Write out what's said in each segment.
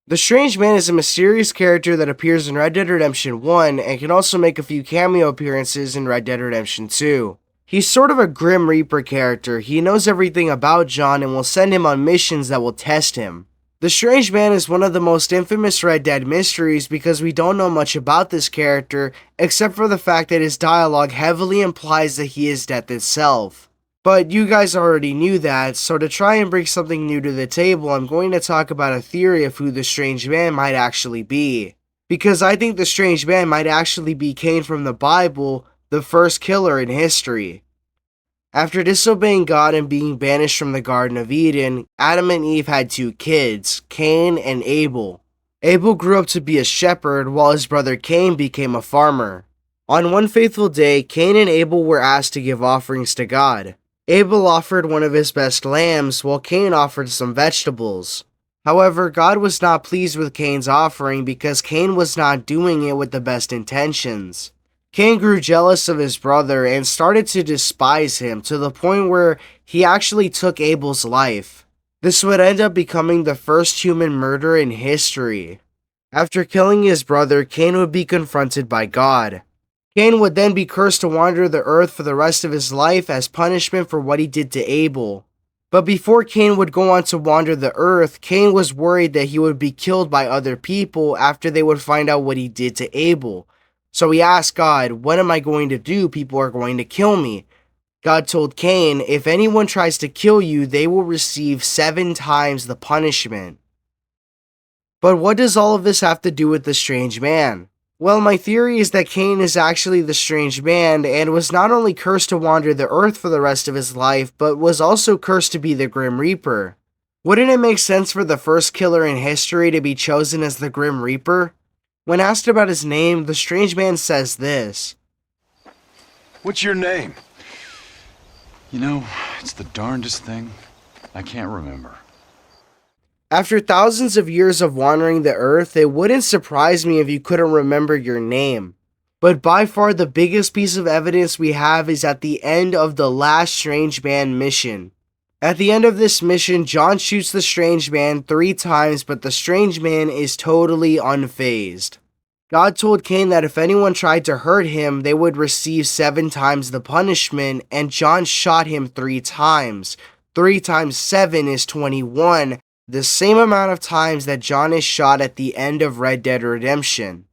The Strange Man is a mysterious character that appears in Red Dead Redemption 1 and can also make a few cameo appearances in Red Dead Redemption 2. He's sort of a Grim Reaper character. He knows everything about John and will send him on missions that will test him. The Strange Man is one of the most infamous Red Dead mysteries because we don't know much about this character except for the fact that his dialogue heavily implies that he is death itself. But you guys already knew that, so to try and bring something new to the table, I'm going to talk about a theory of who the Strange Man might actually be. Because I think the Strange Man might actually be Cain from the Bible, the first killer in history. After disobeying God and being banished from the Garden of Eden, Adam and Eve had two kids, Cain and Abel. Abel grew up to be a shepherd while his brother Cain became a farmer. On one faithful day, Cain and Abel were asked to give offerings to God. Abel offered one of his best lambs, while Cain offered some vegetables. However, God was not pleased with Cain's offering because Cain was not doing it with the best intentions. Cain grew jealous of his brother and started to despise him to the point where he actually took Abel's life. This would end up becoming the first human murder in history. After killing his brother, Cain would be confronted by God. Cain would then be cursed to wander the earth for the rest of his life as punishment for what he did to Abel. But before Cain would go on to wander the earth, Cain was worried that he would be killed by other people after they would find out what he did to Abel. So he asked God, "What am I going to do? People are going to kill me." God told Cain, "If anyone tries to kill you, they will receive 7 times the punishment." But what does all of this have to do with the Strange Man? Well, my theory is that Cain is actually the Strange Man and was not only cursed to wander the earth for the rest of his life, but was also cursed to be the Grim Reaper. Wouldn't it make sense for the first killer in history to be chosen as the Grim Reaper? When asked about his name, the Strange Man says this. What's your name? You know, it's the darndest thing. I can't remember. After thousands of years of wandering the earth, it wouldn't surprise me if you couldn't remember your name. But by far the biggest piece of evidence we have is at the end of the last Strange Man mission. At the end of this mission, John shoots the Strange Man 3 times, but the Strange Man is totally unfazed. God told Cain that if anyone tried to hurt him, they would receive 7 times the punishment, and John shot him 3 times. 3 times 7 is 21. The same amount of times that John is shot at the end of Red Dead Redemption.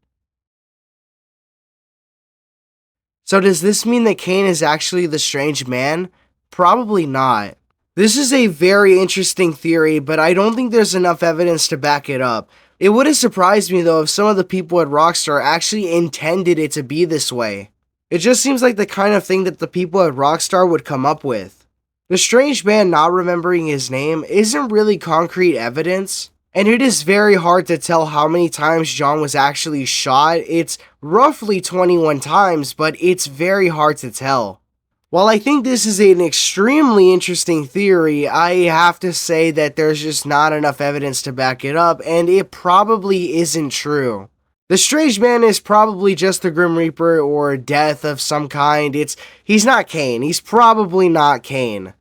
So does this mean that Cain is actually the Strange Man? Probably not. This is a very interesting theory, but I don't think there's enough evidence to back it up. It wouldn't surprise me though if some of the people at Rockstar actually intended it to be this way. It just seems like the kind of thing that the people at Rockstar would come up with. The Strange Man not remembering his name isn't really concrete evidence, and it is very hard to tell how many times John was actually shot. It's roughly 21 times, but it's very hard to tell. While I think this is an extremely interesting theory, I have to say that there's just not enough evidence to back it up, and it probably isn't true. The Strange Man is probably just the Grim Reaper or death of some kind. He's not Cain. He's probably not Cain.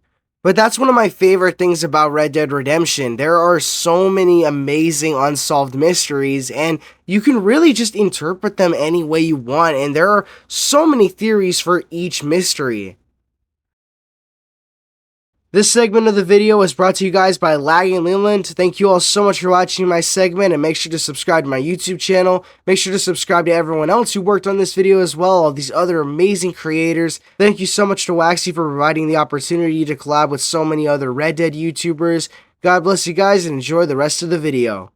But that's one of my favorite things about Red Dead Redemption. There are so many amazing unsolved mysteries, and you can really just interpret them any way you want, and there are so many theories for each mystery. This segment of the video was brought to you guys by LaggingLeland. Thank you all so much for watching my segment, and make sure to subscribe to my YouTube channel. Make sure to subscribe to everyone else who worked on this video as well, all these other amazing creators. Thank you so much to Waxy for providing the opportunity to collab with so many other Red Dead YouTubers. God bless you guys and enjoy the rest of the video.